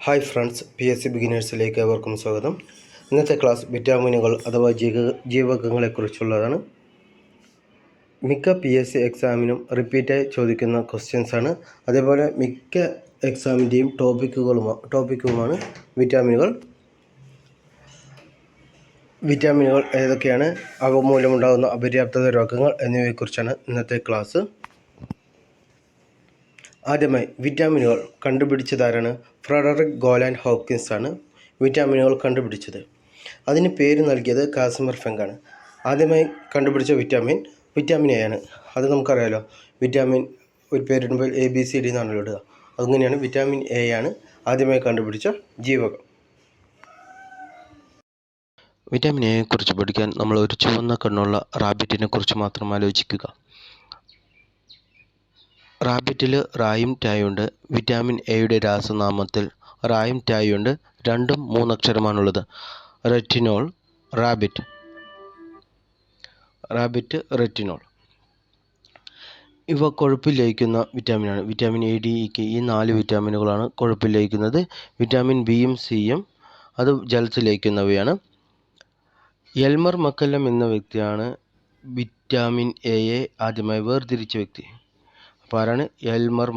Hi friends, PSC ബിഗിനേഴ്സിലേക്ക് ഏവർക്കും സ്വാഗതം. ഇന്നത്തെ ക്ലാസ് വിറ്റാമിനുകൾ അഥവാ ജീവകങ്ങളെക്കുറിച്ചുള്ളതാണ്. മിക്ക PSC എക്സാമിനും റിപ്പീറ്റായി ചോദിക്കുന്ന ക്വസ്റ്റ്യൻസാണ്. അതേപോലെ മിക്ക എക്സാമിൻ്റെയും ടോപ്പിക്കുമാണ് വിറ്റാമിനുകൾ ഏതൊക്കെയാണ്, അവ മൂലമുണ്ടാകുന്ന അപര്യാപ്തത രോഗങ്ങൾ എന്നിവയെക്കുറിച്ചാണ് ഇന്നത്തെ ക്ലാസ്. ആദ്യമായി വിറ്റാമിനുകൾ കണ്ടുപിടിച്ചതാരാണ്? ഫ്രെഡറിക് ഗോലാൻഡ് ഹോപ്കിൻസ് ആണ് വിറ്റാമിനുകൾ കണ്ടുപിടിച്ചത്. അതിന് പേര് നൽകിയത് കാസിമിർ ഫെങ്ക് ആണ്. ആദ്യമായി കണ്ടുപിടിച്ച വിറ്റാമിൻ എ ആണ്. അത് നമുക്കറിയാലോ, വിറ്റാമിൻ ഒരു പേരിടുമ്പോൾ ABCD എന്നാണല്ലോ ഇടുക. അങ്ങനെയാണ് വിറ്റാമിൻ എ ആണ് ആദ്യമായി കണ്ടുപിടിച്ച ജീവകം. വിറ്റാമിൻ എയെ കുറിച്ച് പഠിക്കാൻ നമ്മൾ ഒരു ചുവന്ന കണ്ണുള്ള റാബിറ്റിനെ കുറിച്ച് മാത്രം ആലോചിക്കുക. റാബിറ്റിൽ റായും ടായുണ്ട്. വിറ്റാമിൻ എയുടെ രാസനാമത്തിൽ റായും ടായുണ്ട്. രണ്ടും 3 അക്ഷരമാണുള്ളത്. Retinol, rabbit, retinol. ഇവ കൊഴുപ്പിൽ ലയിക്കുന്ന വിറ്റാമിനാണ്. Vitamin A, D, E, K ഈ 4 വിറ്റാമിനുകളാണ് കൊഴുപ്പിൽ ലയിക്കുന്നത്. വിറ്റാമിൻ ബിയും സിയും അത് ജലത്തിൽ ലയിക്കുന്നവയാണ്. എൽമർ മക്കല്ലം എന്ന വ്യക്തിയാണ് വിറ്റാമിൻ എയെ ആദ്യമായി വേർതിരിച്ച വ്യക്തി. അപ്പോൾ ആരാണ്? എൽമർ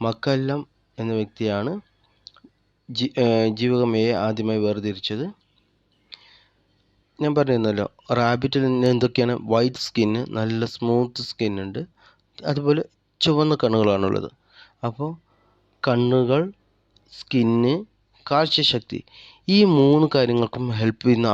മക്കല്ലം എന്ന വ്യക്തിയാണ് ജീവകം എയെ ആദ്യമായി വേർതിരിച്ചത്. ഞാൻ പറഞ്ഞിരുന്നല്ലോ, റാബിറ്റിൽ നിന്ന് എന്തൊക്കെയാണ്? വൈറ്റ് സ്കിന്ന്, നല്ല സ്മൂത്ത് സ്കിന്നുണ്ട്. അതുപോലെ ചുവന്ന കണ്ണുകളാണുള്ളത്. അപ്പോൾ കണ്ണുകൾ, സ്കിന്ന്, കാഴ്ചശക്തി, ഈ 3 കാര്യങ്ങൾക്കും ഹെൽപ്പ് ചെയ്യുന്ന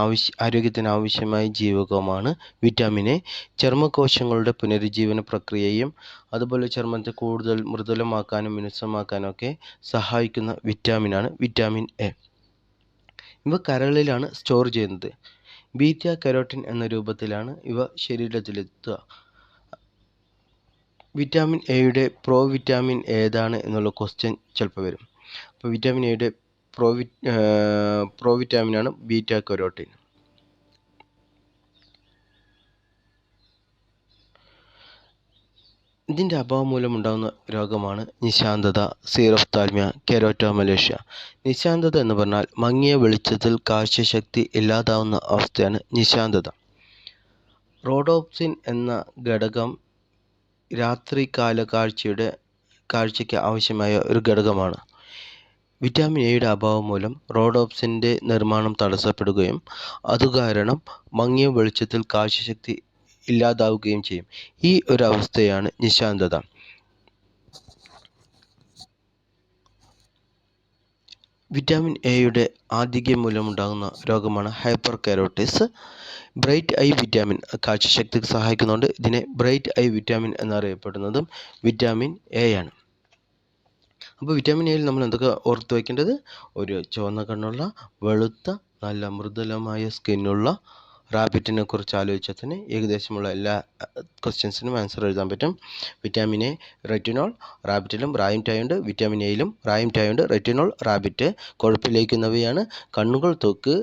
ആരോഗ്യത്തിന് ആവശ്യമായ ജീവകമാണ് വിറ്റാമിൻ എ. ചർമ്മകോശങ്ങളുടെ പുനരുജ്ജീവന പ്രക്രിയയും അതുപോലെ ചർമ്മത്തെ കൂടുതൽ മൃദുലമാക്കാനും മിനുസമാക്കാനും ഒക്കെ സഹായിക്കുന്ന വിറ്റാമിനാണ് വിറ്റാമിൻ എ. ഇവ കരളിലാണ് സ്റ്റോർ ചെയ്യുന്നത്. ബീറ്റ കരോട്ടിൻ എന്ന രൂപത്തിലാണ് ഇവ ശരീരത്തിലെത്തുക. വിറ്റാമിൻ എയുടെ വിറ്റാമിൻ ഏതാണ് എന്നുള്ള ക്വസ്റ്റ്യൻ ചിലപ്പോൾ വരും. അപ്പോൾ വിറ്റാമിൻ എയുടെ വിറ്റാമിനാണ് ബീറ്റ കരോട്ടിൻ. ഇതിൻ്റെ അഭാവം മൂലമുണ്ടാകുന്ന രോഗമാണ് നിശാന്തത, സീറോഫ്താൽമിയ, കെരാറ്റോമലേഷ്യ. നിശാന്തത എന്ന് പറഞ്ഞാൽ മങ്ങിയ വെളിച്ചത്തിൽ കാഴ്ചശക്തി ഇല്ലാതാവുന്ന അവസ്ഥയാണ് നിശാന്തത. റോഡോപ്സിൻ എന്ന ഘടകം രാത്രികാല കാഴ്ചയ്ക്ക് ആവശ്യമായ ഒരു ഘടകമാണ്. വിറ്റാമിൻ എയുടെ അഭാവം മൂലം റോഡോപ്സിൻ്റെ നിർമ്മാണം തടസ്സപ്പെടുകയും അതുകാരണം മങ്ങിയ വെളിച്ചത്തിൽ കാഴ്ചശക്തി ഇല്ലാതാവുകയും ചെയ്യും. ഈ ഒരു അവസ്ഥയാണ് നിശാന്തത. വിറ്റാമിൻ എയുടെ ആധിക്യം മൂലമുണ്ടാകുന്ന രോഗമാണ് hyper keratosis. Bright eye vitamin കാഴ്ചശക്തിക്ക് സഹായിക്കുന്നുണ്ട്. ഇതിനെ ബ്രൈറ്റ് ഐ വിറ്റാമിൻ എന്നറിയപ്പെടുന്നതും വിറ്റാമിൻ എ ആണ്. അപ്പോൾ വിറ്റാമിൻ എയിൽ നമ്മൾ എന്തൊക്കെ ഓർത്ത് വയ്ക്കേണ്ടത്? ഒരു ചുവന്ന കണ്ണുള്ള, വെളുത്ത, നല്ല മൃദുലമായ സ്കിന്നുള്ള റാബിറ്റിനെ കുറിച്ച് ആലോചിച്ചാൽ തന്നെ ഏകദേശമുള്ള എല്ലാ ക്വസ്റ്റ്യൻസിനും ആൻസർ എഴുതാൻ പറ്റും. വിറ്റാമിൻ എ, റെറ്റിനോൾ, റാബിറ്റിലും റായും ടായുണ്ട്. വിറ്റാമിൻ എയിലും റായും ടായുണ്ട്. റെറ്റിനോൾ, റാബിറ്റ് കൊഴുപ്പിൽ ലയിക്കുന്നവയാണ്. കണ്ണുകൾ, ത്വക്ക്,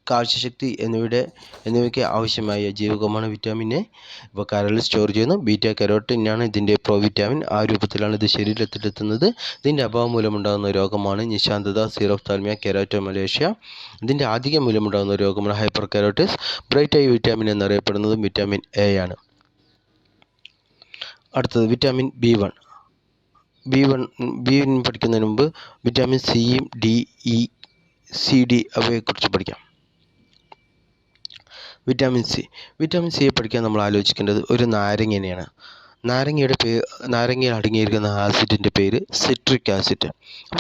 കാഴ്ചശക്തി എന്നിവയ്ക്ക് ആവശ്യമായ ജീവകമാണ് വിറ്റാമിൻ എ. ഇപ്പോൾ കരളിൽ സ്റ്റോർ ചെയ്യുന്നു. ബീറ്റ കരോട്ടിനാണ് ഇതിൻ്റെ വിറ്റാമിൻ. ആ രൂപത്തിലാണ് ഇത് ശരീരത്തിലെത്തുന്നത്. ഇതിൻ്റെ അഭാവം മൂലമുണ്ടാകുന്ന രോഗമാണ് നിശാന്തത, സീറോഫ്താൽമിയ, കെരാറ്റോമലേഷ്യ. ഇതിൻ്റെ ആധിക്യം മൂലമുണ്ടാകുന്ന രോഗമാണ് hyper keratosis. Bright eye vitamin എന്നറിയപ്പെടുന്നതും വിറ്റാമിൻ എ ആണ്. അടുത്തത് വിറ്റാമിൻ B1 പഠിക്കുന്നതിന് മുമ്പ് വിറ്റാമിൻ സിയും D, E, C, D അവയെക്കുറിച്ച് പഠിക്കാം. വിറ്റാമിൻ സിയെ പഠിക്കാൻ നമ്മൾ ആലോചിക്കേണ്ടത് ഒരു നാരങ്ങനെയാണ്. നാരങ്ങയിൽ അടങ്ങിയിരിക്കുന്ന ആസിഡിൻ്റെ പേര് സിട്രിക് ആസിഡ്.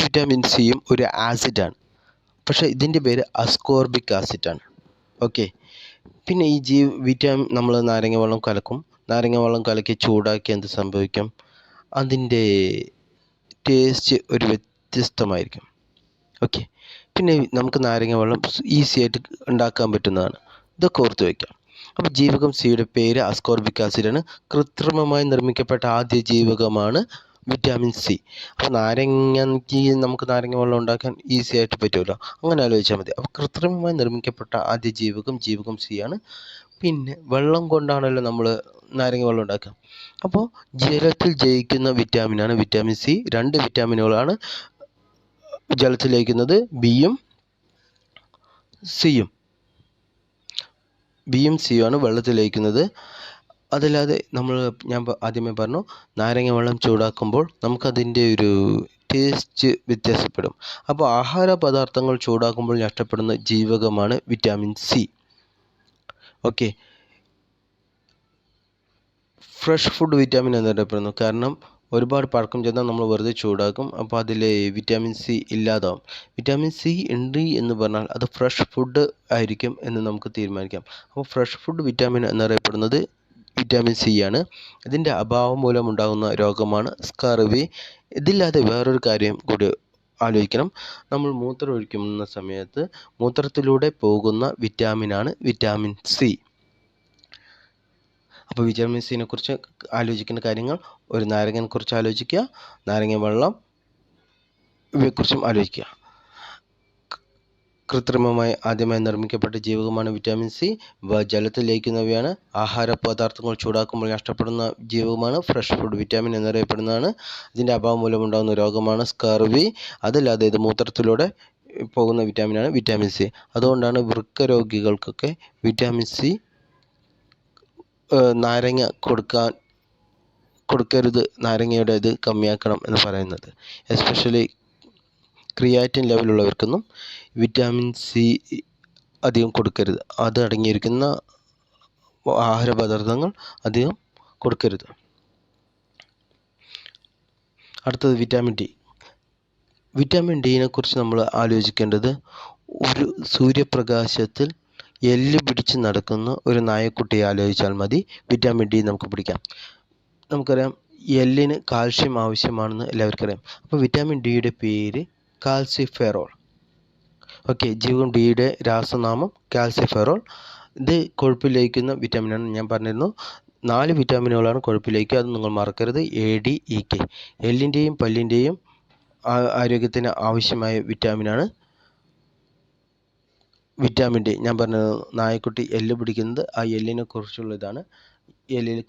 വിറ്റാമിൻ സിയും ഒരു ആസിഡാണ്, പക്ഷേ ഇതിൻ്റെ പേര് അസ്കോർബിക് ആസിഡാണ്. ഓക്കെ. പിന്നെ ഈ വിറ്റാമിൻ നമ്മൾ നാരങ്ങ വെള്ളം കലക്കി ചൂടാക്കി എന്ത് സംഭവിക്കും? അതിൻ്റെ ടേസ്റ്റ് ഒരു വ്യത്യസ്തമായിരിക്കും. ഓക്കെ. പിന്നെ നമുക്ക് നാരങ്ങ വെള്ളം ഈസി ആയിട്ട് ഉണ്ടാക്കാൻ പറ്റുന്നതാണ്. ഇതൊക്കെ ഓർത്ത് വയ്ക്കാം. അപ്പോൾ ജീവകം സിയുടെ പേര് അസ്കോർബിക് ആസിഡാണ്. കൃത്രിമമായി നിർമ്മിക്കപ്പെട്ട ആദ്യ ജീവകമാണ് വിറ്റാമിൻ സി. അപ്പോൾ നമുക്ക് നാരങ്ങ വെള്ളം ഉണ്ടാക്കാൻ ഈസി ആയിട്ട് പറ്റുമല്ലോ, അങ്ങനെ ആലോചിച്ചാൽ മതി. അപ്പോൾ കൃത്രിമമായി നിർമ്മിക്കപ്പെട്ട ആദ്യ ജീവകം സി ആണ്. പിന്നെ വെള്ളം കൊണ്ടാണല്ലോ നമ്മൾ നാരങ്ങ വെള്ളം ഉണ്ടാക്കുക. അപ്പോൾ ജലത്തിൽ ജയിക്കുന്ന വിറ്റാമിനാണ് വിറ്റാമിൻ സി. 2 വിറ്റാമിനുകളാണ് ജലത്തിൽ ലയിക്കുന്നത്, ബിയും സിയും. ബിയും സിയും ആണ് വെള്ളത്തിൽ ലയിക്കുന്നത്. അതല്ലാതെ ഞാൻ ആദ്യമേ പറഞ്ഞു, നാരങ്ങ വെള്ളം ചൂടാക്കുമ്പോൾ നമുക്കതിൻ്റെ ഒരു ടേസ്റ്റ് വ്യത്യാസപ്പെടും. അപ്പോൾ ആഹാര പദാർത്ഥങ്ങൾ ചൂടാക്കുമ്പോൾ നഷ്ടപ്പെടുന്ന ജീവകമാണ് vitamin C. Okay, fresh food vitamin എന്നറിയപ്പെടുന്നു. കാരണം ഒരുപാട് പഴക്കം ചെന്നാൽ നമ്മൾ വെറുതെ ചൂടാക്കും, അപ്പോൾ അതിൽ വിറ്റാമിൻ സി ഇല്ലാതാവും. വിറ്റാമിൻ സി ഉണ്ട് എന്ന് പറഞ്ഞാൽ അത് ഫ്രഷ് ഫുഡ് ആയിരിക്കും എന്ന് നമുക്ക് തീരുമാനിക്കാം. അപ്പോൾ ഫ്രഷ് ഫുഡ് വിറ്റാമിൻ എന്നറിയപ്പെടുന്നത് വിറ്റാമിൻ സി ആണ്. ഇതിൻ്റെ അഭാവം മൂലം ഉണ്ടാകുന്ന രോഗമാണ് സ്കർവി. ഇതില്ലാതെ വേറൊരു കാര്യം കൂടി ആലോചിക്കണം. നമ്മൾ മൂത്രം ഒഴിക്കുന്ന സമയത്ത് മൂത്രത്തിലൂടെ പോകുന്ന വിറ്റാമിനാണ് വിറ്റാമിൻ സി. അപ്പോൾ വിറ്റാമിൻ സിനെ കുറിച്ച് ആലോചിക്കേണ്ട കാര്യങ്ങൾ: ഒരു നാരങ്ങയെ കുറിച്ച് ആലോചിക്കുക, നാരങ്ങ വെള്ളം, ഇവയെക്കുറിച്ചും ആലോചിക്കുക. കൃത്രിമമായി ആദ്യമായി നിർമ്മിക്കപ്പെട്ട ജീവകമാണ് വിറ്റാമിൻ സി. ജലത്തിൽ ലയിക്കുന്നവയാണ്. ആഹാര പദാർത്ഥങ്ങൾ ചൂടാക്കുമ്പോൾ നഷ്ടപ്പെടുന്ന ജീവകമാണ് ഫ്രഷ് ഫുഡ് വിറ്റാമിൻ എന്നറിയപ്പെടുന്നതാണ്. ഇതിൻ്റെ അഭാവം മൂലമുണ്ടാകുന്ന രോഗമാണ് സ്കർവി. അതല്ലാതെ ഇത് മൂത്രത്തിലൂടെ പോകുന്ന വിറ്റാമിനാണ് വിറ്റാമിൻ സി. അതുകൊണ്ടാണ് വൃക്ക രോഗികൾക്കൊക്കെ വിറ്റാമിൻ സി നാരങ്ങ കൊടുക്കരുത്, നാരങ്ങയുടെ ഇത് കമ്മിയാക്കണം എന്ന് പറയുന്നത്. എസ്പെഷ്യലി ക്രിയാറ്റിൻ ലെവലുള്ളവർക്കൊന്നും വിറ്റാമിൻ സി അധികം കൊടുക്കരുത്. അത് അടങ്ങിയിരിക്കുന്ന ആഹാര പദാർത്ഥങ്ങൾ അധികം കൊടുക്കരുത്. അടുത്തത് വിറ്റാമിൻ ഡി. വിറ്റാമിൻ ഡിനെ കുറിച്ച് നമ്മൾ ആലോചിക്കേണ്ടത്, ഒരു സൂര്യപ്രകാശത്തിൽ എല്ല് പിടിച്ച് നടക്കുന്ന ഒരു നായക്കുട്ടിയെ ആലോചിച്ചാൽ മതി. വിറ്റാമിൻ ഡി നമുക്ക് പിടിക്കാം. നമുക്കറിയാം എല്ലിന് കാൽഷ്യം ആവശ്യമാണെന്ന് എല്ലാവർക്കും അറിയാം. അപ്പോൾ വിറ്റാമിൻ ഡിയുടെ പേര് കാൽസിഫെറോൾ. ഓക്കെ, ജീവകം ഡിയുടെ രാസനാമം കാൽസിഫെറോൾ. ഇത് കൊഴുപ്പിൽ ലയിക്കുന്ന വിറ്റാമിനാണ്. ഞാൻ പറഞ്ഞിരുന്നു 4 വിറ്റാമിനുകളാണ് കൊഴുപ്പിൽ ലയിക്കുക, അത് നിങ്ങൾ മറക്കരുത്. A, D, E, K. എല്ലിൻ്റെയും പല്ലിൻ്റെയും ആരോഗ്യത്തിന് ആവശ്യമായ വിറ്റാമിനാണ് വിറ്റാമിൻ ഡി. ഞാൻ പറഞ്ഞത് നായക്കുട്ടി എല്ല് പിടിക്കുന്നത് ആ എല്ലിനെ കുറിച്ചുള്ള ഇതാണ്. എല്ലിൽ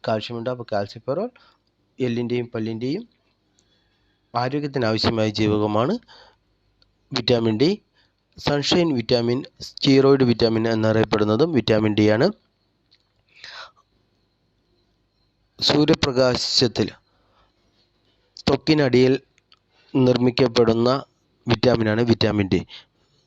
കാൽഷ്യമുണ്ട്. അപ്പോൾ കാൽസിഫെറോൾ എല്ലിൻ്റെയും പല്ലിൻ്റെയും ആരോഗ്യത്തിന് ആവശ്യമായ ജീവകമാണ് vitamin D. Sunshine vitamin, steroid vitamin എന്നറിയപ്പെടുന്നതും വിറ്റാമിൻ ഡി ആണ്. സൂര്യപ്രകാശത്തിൽ ത്വക്കിനടിയിൽ നിർമ്മിക്കപ്പെടുന്ന വിറ്റാമിനാണ് വിറ്റാമിൻ ഡി.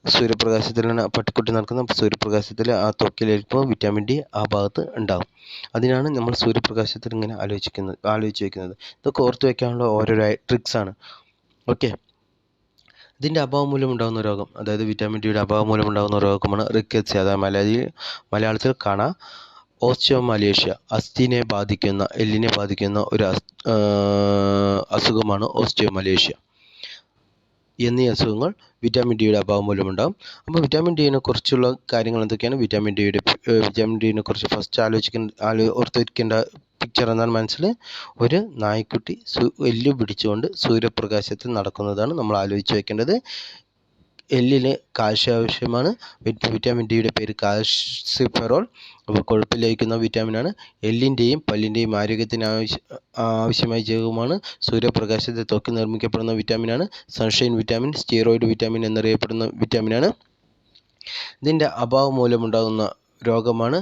സൂര്യപ്രകാശത്തിലാണ് പട്ടിക്കുട്ടി നടക്കുന്നത്. സൂര്യപ്രകാശത്തിൽ ആ ത്വക്കിലേൽക്കുമ്പോൾ വിറ്റാമിൻ ഡി ആ ഭാഗത്ത് ഉണ്ടാകും. അതിനാണ് നമ്മൾ സൂര്യപ്രകാശത്തിൽ ഇങ്ങനെ ആലോചിച്ച് വയ്ക്കുന്നത്. ഇതൊക്കെ ഓർത്ത് വയ്ക്കാനുള്ള ഓരോരോ ട്രിക്സാണ്. ഓക്കെ, ഇതിൻ്റെ അഭാവം മൂലം ഉണ്ടാകുന്ന രോഗം, അതായത് വിറ്റാമിൻ ഡിയുടെ അഭാവം മൂലം ഉണ്ടാകുന്ന രോഗമാണ് റിക്കറ്റ്സിയ. അതായത് മലയാളത്തിൽ കാണാം ഓസ്റ്റിയോമലേഷ്യ. അസ്ഥിനെ ബാധിക്കുന്ന, എല്ലിനെ ബാധിക്കുന്ന ഒരു അസുഖമാണ് ഓസ്റ്റിയോമലേഷ്യ. എന്നീ അസുഖങ്ങൾ വിറ്റാമിൻ ഡിയുടെ അഭാവം മൂലമുണ്ടാകും. അപ്പോൾ വിറ്റാമിൻ ഡിനെ കുറിച്ചുള്ള കാര്യങ്ങൾ എന്തൊക്കെയാണ്? വിറ്റാമിൻ ഡിനെ കുറിച്ച് ഫസ്റ്റ് ഓർത്തിരിക്കേണ്ട പിക്ചർ എന്നാൽ മനസ്സിൽ ഒരു നായ്ക്കുട്ടി എല്ല് പിടിച്ചുകൊണ്ട് സൂര്യപ്രകാശത്തിൽ നടക്കുന്നതാണ് നമ്മൾ ആലോചിച്ച് വയ്ക്കേണ്ടത്. എല്ലിന് കാൽഷ്യം ആവശ്യമാണ്. വിറ്റാമിൻ ഡിയുടെ പേര് കാൽസിഫെറോൾ. അപ്പോൾ കൊഴുപ്പിൽ ലയിക്കുന്ന വിറ്റാമിനാണ്. എല്ലിൻ്റെയും പല്ലിൻ്റെയും ആരോഗ്യത്തിന് ആവശ്യമായ ജീവകമാണ്. സൂര്യപ്രകാശത്തിൽ ത്വക്ക് നിർമ്മിക്കപ്പെടുന്ന വിറ്റാമിനാണ്. സൺഷൈൻ വിറ്റാമിൻ, സ്റ്റീറോയിഡ് വിറ്റാമിൻ എന്നറിയപ്പെടുന്ന വിറ്റാമിനാണ്. ഇതിൻ്റെ അഭാവം മൂലമുണ്ടാകുന്ന രോഗമാണ്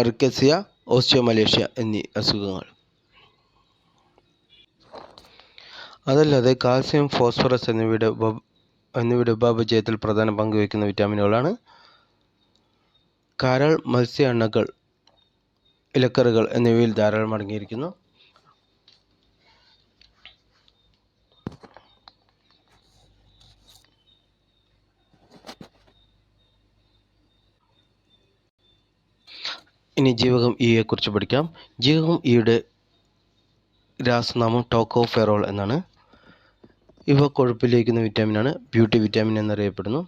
റിക്കറ്റ്സിയ, ഓസ്റ്റിയോമലേഷ്യ എന്നീ അസുഖങ്ങൾ. അതല്ലാതെ കാൽസ്യം, ഫോസ്ഫറസ് എന്നിവയുടെ ഉപാപചയത്തിൽ പ്രധാന പങ്ക് വഹിക്കുന്ന വിറ്റാമിനുകളാണ്. കരൾ, മത്സ്യ എണ്ണകൾ, ഇലക്കറികൾ എന്നിവയിൽ ധാരാളം അടങ്ങിയിരിക്കുന്നു. ഇനി ജീവകം ഇയെ കുറിച്ച് പഠിക്കാം. ജീവകം ഇയുടെ രാസനാമം ടോക്കോഫെറോൾ എന്നാണ്. ഇവ കൊഴുപ്പിൽ ലയിക്കുന്ന വിറ്റാമിനാണ്. ബ്യൂട്ടി വിറ്റാമിൻ എന്നറിയപ്പെടുന്നു.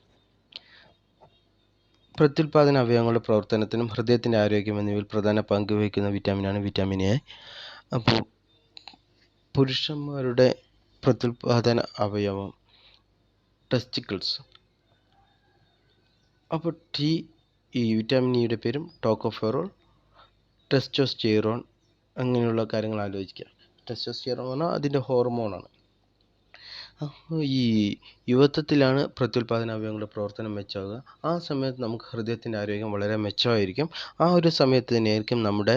പ്രത്യുൽപാദന അവയവങ്ങളുടെ പ്രവർത്തനത്തിനും ഹൃദയത്തിൻ്റെ ആരോഗ്യം എന്നിവയിൽ പ്രധാന പങ്ക് വഹിക്കുന്ന വിറ്റാമിനാണ് വിറ്റാമിൻ എ. അപ്പോൾ പുരുഷന്മാരുടെ പ്രത്യുൽപാദന അവയവം ടെസ്റ്റിക്കിൾസ്, അപ്പോൾ ഈ വിറ്റാമിൻ ഇയുടെ പേരും ടോക്കോഫെറോൾ, ടെസ്റ്റോസ്റ്റിറോൺ അങ്ങനെയുള്ള കാര്യങ്ങൾ ആലോചിക്കുക. ടെസ്റ്റോസ്റ്റിറോൺ എന്ന് പറഞ്ഞാൽ അതിൻ്റെ ഹോർമോണാണ്. ഈ യുവത്വത്തിലാണ് പ്രത്യുൽപാദന അവയവങ്ങളുടെ പ്രവർത്തനം മെച്ചമാകുക. ആ സമയത്ത് നമുക്ക് ഹൃദയത്തിൻ്റെ ആരോഗ്യം വളരെ മെച്ചമായിരിക്കും. ആ ഒരു സമയത്ത് തന്നെയായിരിക്കും നമ്മുടെ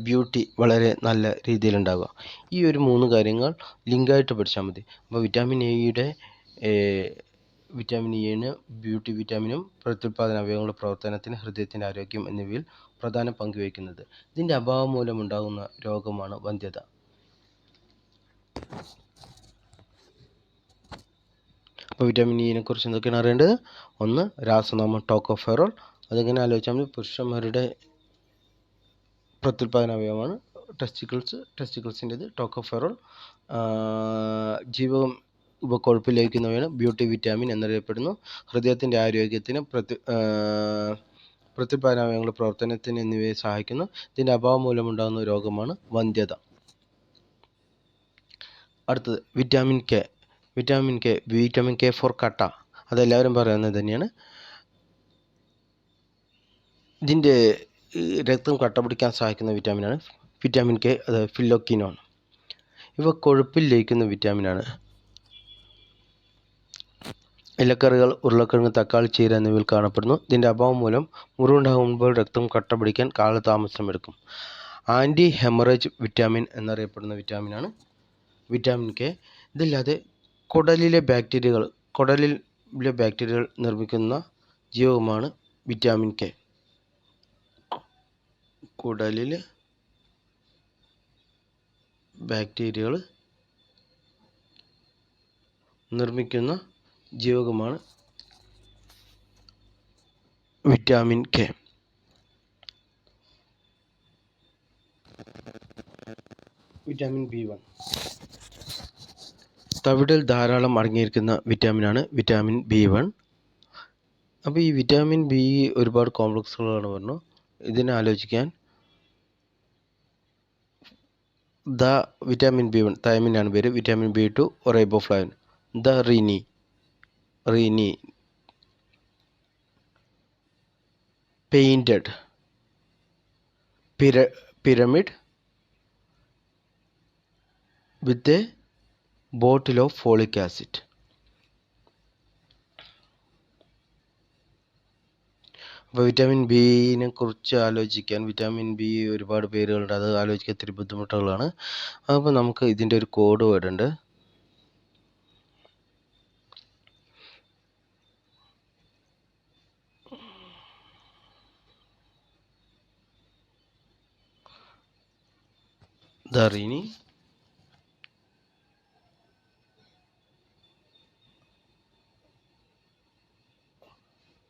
ബ്യൂട്ടി വളരെ നല്ല രീതിയിലുണ്ടാകുക. ഈ ഒരു 3 കാര്യങ്ങൾ ലിങ്കായിട്ട് പഠിച്ചാൽ മതി. അപ്പോൾ വിറ്റാമിൻ ഇന് ബ്യൂട്ടി വിറ്റാമിനും പ്രത്യുൽപാദന അവയവങ്ങളുടെ പ്രവർത്തനത്തിന് ഹൃദയത്തിൻ്റെ ആരോഗ്യം എന്നിവയിൽ പ്രധാന പങ്ക് വഹിക്കുന്നത്. ഇതിൻ്റെ അഭാവം മൂലമുണ്ടാകുന്ന രോഗമാണ് വന്ധ്യത. അപ്പോൾ വിറ്റാമിൻ ഇനെ കുറിച്ച് എന്തൊക്കെയാണ് അറിയേണ്ടത്? 1. രാസനാമം ടോക്കോഫെറോൾ. അതെങ്ങനെ ആലോചിച്ചാൽ മതി? പുരുഷന്മാരുടെ പ്രത്യുൽപാദന അവയവമാണ് ടെസ്റ്റിക്കിൾസിൻ്റെത് ടോക്കോഫെറോൾ. ജീവകം കൊഴുപ്പിൽ ലയിക്കുന്നവയാണ് ബ്യൂട്ടി വിറ്റാമിൻ എന്നറിയപ്പെടുന്നു. ഹൃദയത്തിൻ്റെ ആരോഗ്യത്തിന് പ്രത്യുൽപാദന അവയവങ്ങളുടെ പ്രവർത്തനത്തിന് എന്നിവയെ സഹായിക്കുന്നു. ഇതിൻ്റെ അഭാവം മൂലമുണ്ടാകുന്ന രോഗമാണ് വന്ധ്യത. അടുത്തത് vitamin K. Vitamin K for കട്ട. അതെല്ലാവരും പറയുന്നത് തന്നെയാണ്. ഇതിൻ്റെ രക്തം കട്ട പിടിക്കാൻ സഹായിക്കുന്ന വിറ്റാമിനാണ് വിറ്റാമിൻ കെ. അത് ഫില്ലോക്വിനോൺ. ഇവ കൊഴുപ്പിൽ ലയിക്കുന്ന വിറ്റാമിനാണ്. ഇലക്കറികൾ, ഉരുളക്കിഴങ്ങ്, തക്കാളി, ചീര എന്നിവയിൽ കാണപ്പെടുന്നു. ഇതിൻ്റെ അഭാവം മൂലം മുറിവുണ്ടാകുമ്പോൾ രക്തം കട്ട പിടിക്കാൻ കാലതാമസമെടുക്കും. ആൻറ്റി ഹെമറേജ് വിറ്റാമിൻ എന്നറിയപ്പെടുന്ന വിറ്റാമിനാണ് വിറ്റാമിൻ കെ. ഇതില്ലാതെ കുടലിലെ ബാക്ടീരിയകൾ നിർമ്മിക്കുന്ന ജീവകമാണ് വിറ്റാമിൻ കെ. കുടലിൽ ബാക്ടീരിയകൾ നിർമ്മിക്കുന്ന ജീവകമാണ് വിറ്റാമിൻ കെ. Vitamin B1. തവിടിൽ ധാരാളം അടങ്ങിയിരിക്കുന്ന വിറ്റാമിനാണ് വിറ്റാമിൻ B1. അപ്പോൾ ഈ വിറ്റാമിൻ ബി ഒരുപാട് കോംപ്ലക്സുകളാണ് പറഞ്ഞു. ഇതിനെ ആലോചിക്കാൻ വിറ്റാമിൻ B1 തൈമിനാണ് പേര്. Vitamin B2 riboflavin. Reeni painted pyramid with a bottle of folic acid. അപ്പോൾ വിറ്റാമിൻ ബിനെ കുറിച്ച് ആലോചിക്കാൻ വിറ്റാമിൻ ബി ഒരുപാട് പേരുകളുണ്ട്. അത് ആലോചിക്കാൻ ഇത്തിരി ബുദ്ധിമുട്ടുകളാണ്. അപ്പോൾ നമുക്ക് ഇതിൻ്റെ ഒരു കോഡ് വേർഡ് ഉണ്ട്. ദറിനി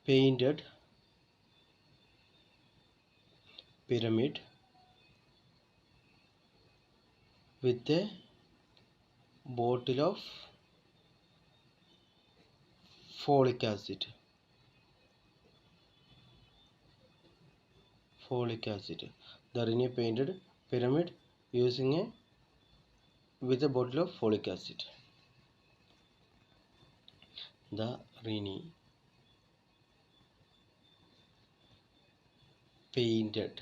painted pyramid with a bottle of folic acid. The Rene painted pyramid using with a bottle of folic acid. The Rene painted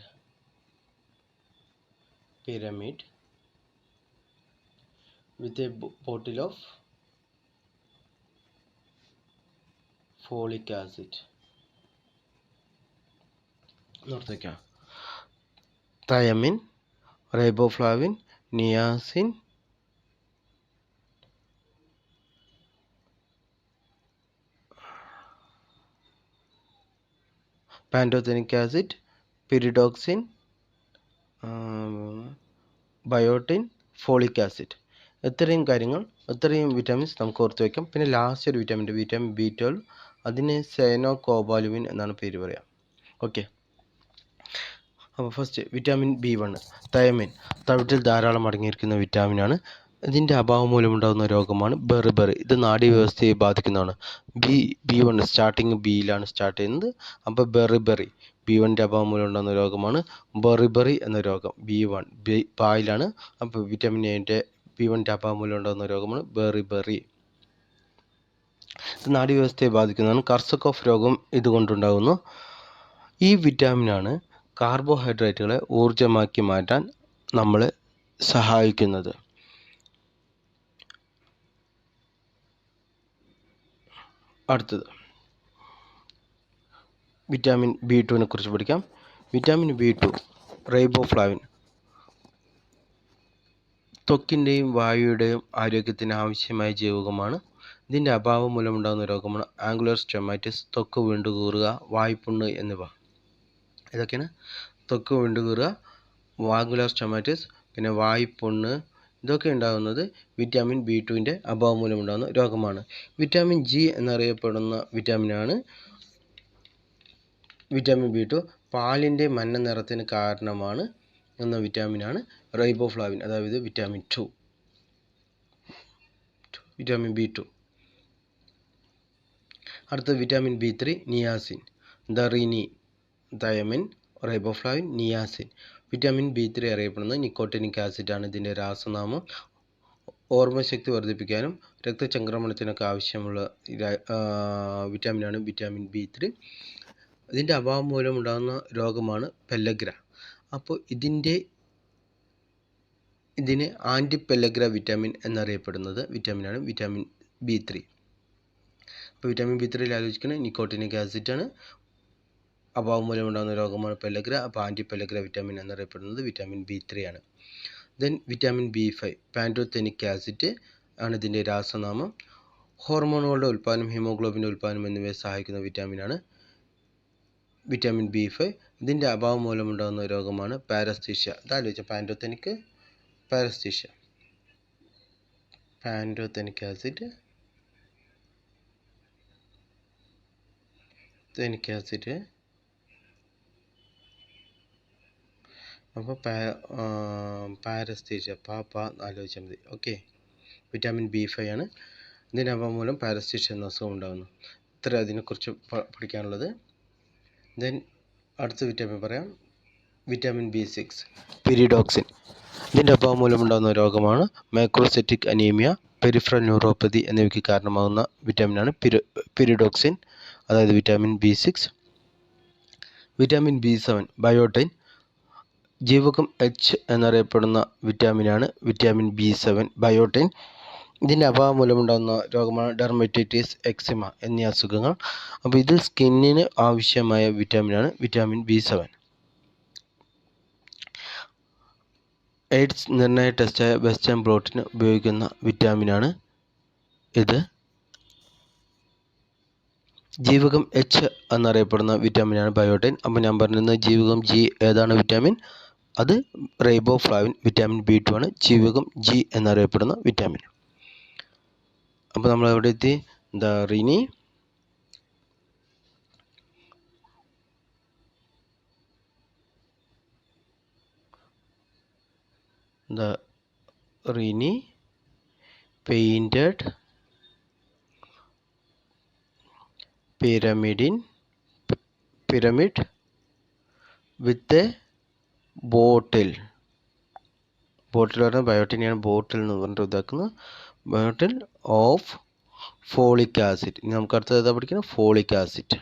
pyramid with a bottle of folic acid. നോർത്തേക്കാം. Thiamine, riboflavin, niacin, pantothenic acid, pyridoxine, biotin, folic acid. ഇത്രയും vitamins നമുക്ക് ഓർത്ത് വയ്ക്കാം. പിന്നെ last ഒരു vitamin B12. അതിന് സൈനോകോബാലുവിൻ എന്നാണ് പേര് പറയാം. ഓക്കെ. അപ്പോൾ ഫസ്റ്റ് വിറ്റാമിൻ B1 തയമിൻ. തവിട്ടിൽ ധാരാളം അടങ്ങിയിരിക്കുന്ന വിറ്റാമിനാണ്. ഇതിൻ്റെ അഭാവം മൂലമുണ്ടാകുന്ന രോഗമാണ് ബെറിബെറി. ഇത് നാഡീവ്യവസ്ഥയെ ബാധിക്കുന്നതാണ്. B1 സ്റ്റാർട്ടിങ് ബിയിലാണ് സ്റ്റാർട്ട് ചെയ്യുന്നത്. അപ്പോൾ ബെറിബെറി B1ൻ്റെ അഭാവം മൂലമുണ്ടാകുന്ന രോഗമാണ് ബെറിബെറി എന്ന രോഗം. B1 പായിലാണ്. അപ്പോൾ വിറ്റാമിൻ B1ൻ്റെ അഭാവം മൂലമുണ്ടാകുന്ന രോഗമാണ് ബെറിബെറി. ഇത് നാഡീവ്യവസ്ഥയെ ബാധിക്കുന്നതാണ്. കർസക്കോഫ് രോഗം ഇതുകൊണ്ടുണ്ടാകുന്നു. ഈ വിറ്റാമിനാണ് കാർബോഹൈഡ്രേറ്റുകളെ ഊർജ്ജമാക്കി മാറ്റാൻ നമ്മളെ സഹായിക്കുന്നത്. അടുത്തത് വിറ്റാമിൻ B2 കുറിച്ച് പഠിക്കാം. വിറ്റാമിൻ B2 റൈബോഫ്ലാവിൻ ത്വക്കിൻ്റെയും വായുവുടെയും ആരോഗ്യത്തിന് ആവശ്യമായ ജീവകമാണ്. ഇതിൻ്റെ അഭാവം മൂലമുണ്ടാകുന്ന രോഗമാണ് ആംഗുലർ സ്റ്റൊമാറ്റിസ്, ത്വക്ക് വീണ്ടുകീറുക, വായ്പുണ്ണ് എന്നിവ. ഇതൊക്കെയാണ് ത്വക്ക് വീണ്ടുകീറുക, ആംഗുലർ സ്റ്റൊമാറ്റിസ്, പിന്നെ വായ്പുണ്ണ്. ഇതൊക്കെ ഉണ്ടാകുന്നത് വിറ്റാമിൻ B2 അഭാവം മൂലമുണ്ടാകുന്ന രോഗമാണ്. വിറ്റാമിൻ G എന്നറിയപ്പെടുന്ന വിറ്റാമിനാണ് വിറ്റാമിൻ B2. പാലിൻ്റെ മഞ്ഞ നിറത്തിന് കാരണമാണ് എന്ന വിറ്റാമിനാണ് റൈബോഫ്ലാവിൻ, അതായത് വിറ്റാമിൻ B2. അടുത്ത വിറ്റാമിൻ B3 നിയാസിൻ, ദറീനി, thiamine, riboflavin, niacin. Vitamin B3 അറിയപ്പെടുന്നത് നിക്കോട്ടിനിക് ആസിഡാണ്. ഇതിൻ്റെ രാസനാമം. ഓർമ്മശക്തി വർദ്ധിപ്പിക്കാനും രക്തചംക്രമണത്തിനൊക്കെ ആവശ്യമുള്ള വിറ്റാമിനാണ് വിറ്റാമിൻ B3. ഇതിൻ്റെ അഭാവം മൂലമുണ്ടാകുന്ന രോഗമാണ് പെല്ലഗ്ര. അപ്പോൾ ഇതിന് ആൻറ്റിപെല്ലഗ്ര വിറ്റാമിൻ എന്നറിയപ്പെടുന്നത് വിറ്റാമിനാണ് വിറ്റാമിൻ B3. അപ്പോൾ വിറ്റാമിൻ B3 ആലോചിക്കുന്നത് നിക്കോട്ടിനിക് ആസിഡാണ്. അഭാവം മൂലമുണ്ടാകുന്ന രോഗമാണ് പെല്ലഗ്ര. അപ്പോൾ ആൻറ്റിപെല്ലഗ്ര വിറ്റാമിൻ എന്നറിയപ്പെടുന്നത് വിറ്റാമിൻ B3 ആണ്. Then vitamin B5 pantothenic acid ആണ് ഇതിൻ്റെ രാസനാമം. ഹോർമോണുകളുടെ ഉൽപ്പാദനം, ഹീമോഗ്ലോബിൻ്റെ ഉൽപ്പാദനം എന്നിവയെ സഹായിക്കുന്ന വിറ്റാമിനാണ് വിറ്റാമിൻ B5. ഇതിൻ്റെ അഭാവം മൂലമുണ്ടാകുന്ന രോഗമാണ് പാരസ്തീഷ്യ. അതാലോചിച്ച പാൻറ്റോതെനിക് പാരസ്തീഷ്യ. പാൻറ്റോതെനിക് ആസിഡ് അപ്പോൾ പാരസ്തീഷ്യ ആലോചിച്ചാൽ മതി. ഓക്കെ, വിറ്റാമിൻ B5 ആണ്. ഇതിൻ്റെ അഭാവം മൂലം പാരസ്തീഷ്യ എന്ന അസുഖം ഉണ്ടാകുന്നു. ഇത്ര അതിനെക്കുറിച്ച് പഠിക്കാനുള്ളത്. ദെൻ അടുത്ത വിറ്റാമിൻ പറയാം. Vitamin B6 pyridoxine. ഇതിൻ്റെ അഭാവം മൂലമുണ്ടാകുന്ന രോഗമാണ് മൈക്രോസൈറ്റിക് അനീമിയ, പെരിഫറൽ ന്യൂറോപ്പതി എന്നിവയ്ക്ക് കാരണമാകുന്ന വിറ്റാമിനാണ് പിരിഡോക്സിൻ, അതായത് വിറ്റാമിൻ B6. വിറ്റാമിൻ B7 ബയോട്ടൈൻ, ജീവകം H എന്നറിയപ്പെടുന്ന വിറ്റാമിനാണ് വിറ്റാമിൻ B7 ബയോട്ടൈൻ. ഇതിൻ്റെ അഭാവം മൂലമുണ്ടാകുന്ന രോഗമാണ് ഡെർമറ്റൈറ്റിസ്, എക്സിമ എന്നീ അസുഖങ്ങൾ. അപ്പോൾ ഇത് സ്കിന്നിന് ആവശ്യമായ വിറ്റാമിനാണ് വിറ്റാമിൻ B7. എയ്ഡ്സ് നിർണയ ടെസ്റ്റായ വെസ്റ്റേൺ ബ്ലോട്ടിന് ഉപയോഗിക്കുന്ന വിറ്റാമിനാണ് ഇത്. ജീവകം H എന്നറിയപ്പെടുന്ന വിറ്റാമിനാണ് ബയോട്ടൈൻ. അപ്പോൾ ഞാൻ പറഞ്ഞിരുന്നത് ജീവകം G ഏതാണ് വിറ്റാമിൻ? അത് റൈബോഫ്ലാവിൻ വിറ്റാമിൻ B2 ആണ് ജീവകം G എന്നറിയപ്പെടുന്ന വിറ്റാമിൻ. അപ്പോൾ നമ്മൾ എവിടെ എത്തി? ദറീനി, painted pyramid with a bottle പറഞ്ഞാൽ ബയോട്ടിനെയാണ് ബോട്ടിൽ എന്ന് പറഞ്ഞിട്ട് ഇതാക്കുന്നത്. ബോട്ടിൽ ഓഫ് ഫോളിക് ആസിഡ്. ഇനി നമുക്ക് അടുത്തത് ഏതാ പഠിക്കുന്നത്? ഫോളിക് ആസിഡ്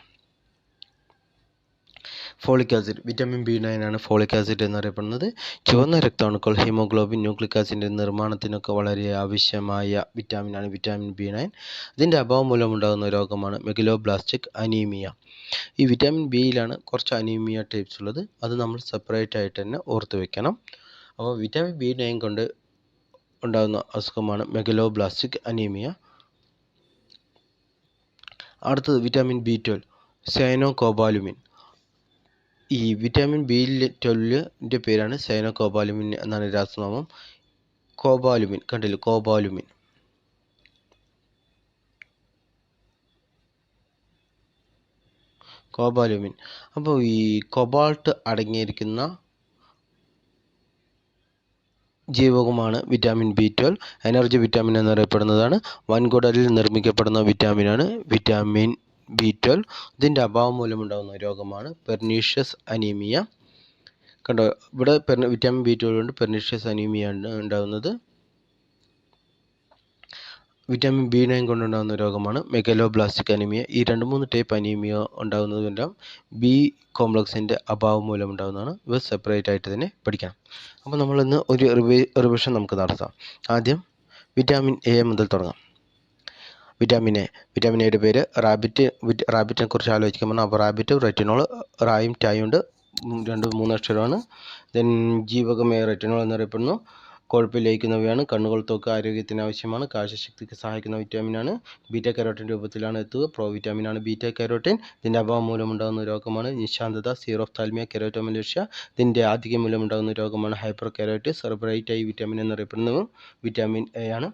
വിറ്റാമിൻ B9 ആണ് ഫോളിക് ആസിഡ് എന്നറിയപ്പെടുന്നത്. ചുവന്ന രക്താണുക്കൾ, ഹീമോഗ്ലോബിൻ, ന്യൂക്ലിക് ആസിഡിൻ്റെ നിർമ്മാണത്തിനൊക്കെ വളരെ ആവശ്യമായ വിറ്റാമിനാണ് വിറ്റാമിൻ B9. ഇതിൻ്റെ അഭാവം മൂലമുണ്ടാകുന്ന രോഗമാണ് മെഗലോബ്ലാസ്റ്റിക് അനീമിയ. ഈ വിറ്റാമിൻ ബിയിലാണ് കുറച്ച് അനീമിയ ടൈപ്സ് ഉള്ളത്. അത് നമ്മൾ സെപ്പറേറ്റ് ആയിട്ട് തന്നെ ഓർത്ത് വെക്കണം. അപ്പോൾ വിറ്റാമിൻ B9 കൊണ്ട് ഉണ്ടാകുന്ന അസുഖമാണ് മെഗലോബ്ലാസ്റ്റിക് അനീമിയ. അടുത്തത് വിറ്റാമിൻ B12 സൈനോകോബാലുമിൻ. ഈ വിറ്റാമിൻ B12ൻ്റെ പേരാണ് സൈനോകോബാലുമിൻ എന്നാണ് രാസനാമം. കോബാലുമിൻ കണ്ടില്ല, കോബാലുമിൻ. അപ്പോൾ ഈ കൊബാൾട്ട് അടങ്ങിയിരിക്കുന്ന ജീവകമാണ് വിറ്റാമിൻ B12. എനർജി വിറ്റാമിൻ എന്നറിയപ്പെടുന്നതാണ്. വൻകുടലിൽ നിർമ്മിക്കപ്പെടുന്ന വിറ്റാമിനാണ് വിറ്റാമിൻ B12. ഇതിൻ്റെ അഭാവം മൂലമുണ്ടാകുന്ന രോഗമാണ് പെർനീഷ്യസ് അനീമിയ. കണ്ടോ, ഇവിടെ വിറ്റാമിൻ B12 കൊണ്ട് പെർനീഷ്യസ് അനീമിയ ഉണ്ടാകുന്നത്. വിറ്റാമിൻ B9 കൊണ്ടുണ്ടാകുന്ന രോഗമാണ് മെഗലോബ്ലാസ്റ്റിക് അനീമിയ. ഈ 2-3 ടൈപ്പ് അനീമിയ ഉണ്ടാകുന്നതെല്ലാം ബി കോംപ്ലക്സിൻ്റെ അഭാവം മൂലം ഉണ്ടാകുന്നതാണ്. ഇവ സെപ്പറേറ്റ് ആയിട്ട് തന്നെ പഠിക്കണം. അപ്പോൾ നമ്മളിന്ന് ഒരു റിവിഷൻ നമുക്ക് നടത്താം. ആദ്യം വിറ്റാമിൻ എ മുതൽ തുടങ്ങാം. വിറ്റാമിൻ എയുടെ പേര് റാബിറ്റിനെ കുറിച്ച് ആലോചിക്കാൻ പറഞ്ഞാൽ അപ്പോൾ റാബിറ്റ്, റെറ്റിനോൾ, റായും ടായും ഉണ്ട്, 2-3 അക്ഷരമാണ്. ദെൻ ജീവകം എ റെറ്റിനോൾ എന്നറിയപ്പെടുന്നു. കൊഴുപ്പിൽ ലയിക്കുന്നവയാണ്. കണ്ണുകൾ, ത്വക്ക് ആരോഗ്യത്തിന് ആവശ്യമാണ്. കാഴ്ചശക്തിക്ക് സഹായിക്കുന്ന വിറ്റാമിനാണ്. ബീറ്റ കരോട്ടിൻ രൂപത്തിലാണ് എത്തുക. പ്രോ വിറ്റാമിനാണ് ബീറ്റ കരോട്ടിൻ. ഇതിൻ്റെ അഭാവം മൂലമുണ്ടാകുന്ന രോഗമാണ് നിശാന്തത, സീറോഫ്താൽമിയ, കെരാറ്റോമലേഷ്യ. ഇതിൻ്റെ ആധിക്യം മൂലമുണ്ടാകുന്ന രോഗമാണ് hyper keratosis. Bright eye vitamin എന്നറിയപ്പെടുന്നതും വിറ്റാമിൻ എ ആണ്.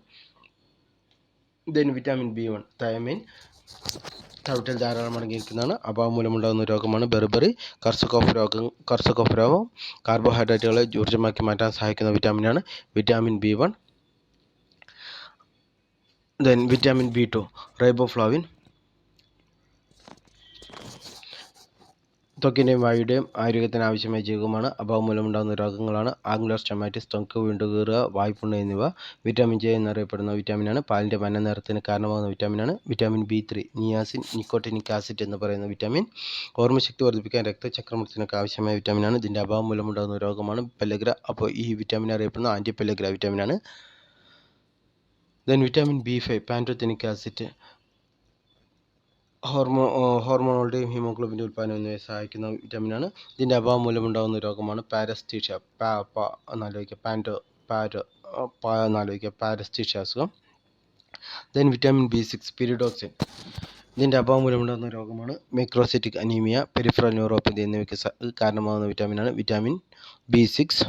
ദെൻ വിറ്റാമിൻ B1 തയമീൻ തവിട്ടിൽ ധാരാളം അടങ്ങിയിരിക്കുന്നതാണ്. അഭാവം മൂലമുണ്ടാകുന്ന രോഗമാണ് ബെർബറി. കർസക്കോഫ് രോഗം കാർബോഹൈഡ്രേറ്റുകളെ ഊർജ്ജമാക്കി മാറ്റാൻ സഹായിക്കുന്ന വിറ്റാമിനാണ് vitamin B1. Then vitamin B2 riboflavin. ത്വക്കിൻ്റെയും വായുടെയും ആരോഗ്യത്തിന് ആവശ്യമായ ജീവകമാണ്. അഭാവം മൂലമുണ്ടാകുന്ന രോഗങ്ങളാണ് ആംഗുലർ സ്റ്റൊമാറ്റിസ്, ത്വക്ക് വീണ്ടുകീറുക, വായ്പുണ്ണ് എന്നിവ. വിറ്റാമിൻ J എന്നറിയപ്പെടുന്ന വിറ്റാമിനാണ്. പാലിൻ്റെ മഞ്ഞ നിറത്തിന് കാരണമാകുന്ന വിറ്റാമിനാണ് vitamin B3. Niacin, nicotinic acid എന്ന് പറയുന്ന വിറ്റാമിൻ. ഓർമ്മശക്തി വർദ്ധിപ്പിക്കാൻ, രക്തചക്രമണത്തിനൊക്കെ ആവശ്യമായ വിറ്റാമിനാണ്. ഇതിൻ്റെ അഭാവം മൂലമുണ്ടാകുന്ന രോഗമാണ് പെല്ലഗ്ര. അപ്പോൾ ഈ വിറ്റാമിൻ അറിയപ്പെടുന്ന ആൻറ്റി പെല്ലഗ്ര വിറ്റാമിനാണ്. Then vitamin B5 pantothenic acid. ഹോർമോണുകളുടെയും ഹീമോഗ്ലോബിൻ്റെ ഉൽപ്പാദനം എന്നിവയെ സഹായിക്കുന്ന വിറ്റാമിനാണ്. ഇതിൻ്റെ അഭാവം മൂലമുണ്ടാകുന്ന രോഗമാണ് പാരസ്റ്റീഷ്യ. പാരസ്റ്റീഷ്യ അസുഖം. Then vitamin B6 pyridoxine. ഇതിൻ്റെ അഭാവം മൂലമുണ്ടാകുന്ന രോഗമാണ് മൈക്രോസിറ്റിക് അനീമിയ, പെരിഫറൽ ന്യൂറോപ്പതി എന്നിവയ്ക്ക് കാരണമാകുന്ന വിറ്റാമിനാണ് vitamin B6.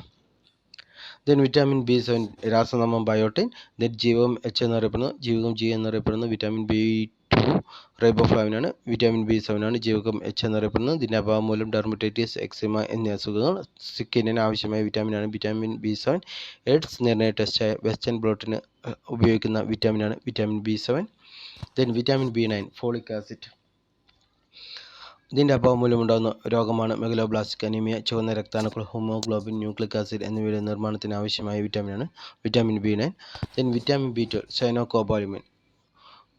Then vitamin B7 രാസനാമം ബയോട്ടിൻ. ദെൻ ജീവകം H എന്നറിയപ്പെടുന്നു, ജീവകം G എന്നറിയപ്പെടുന്നു വിറ്റാമിൻ B2 റൈബോഫ്ലാവിനാണ്. വിറ്റാമിൻ B7 ആണ് ജീവകം H എന്നറിയപ്പെടുന്നത്. ഇതിൻ്റെ അഭാവം മൂലം ഡെർമറ്റൈറ്റിസ്, എക്സിമ എന്നീ അസുഖങ്ങൾ. സ്കിന്നിന് ആവശ്യമായ വിറ്റാമിനാണ് വിറ്റാമിൻ B7. എയ്ഡ്സ് നിർണയ ടെസ്റ്റായ വെസ്റ്റേൺ ബ്ലോട്ടിന് ഉപയോഗിക്കുന്ന വിറ്റാമിനാണ് vitamin B7. Then vitamin B9 folic acid. ഇതിൻ്റെ അഭാവം മൂലമുണ്ടാകുന്ന രോഗമാണ് മെഗലോബ്ലാസ്റ്റിക് അനീമിയ. ചുവന്ന രക്താണുക്കൾ, ഹീമോഗ്ലോബിൻ, ന്യൂക്ലിക് ആസിഡ് എന്നിവയുടെ നിർമ്മാണത്തിന് ആവശ്യമായ വിറ്റാമിനാണ് vitamin B9. Then vitamin B12 cyanocobalamin.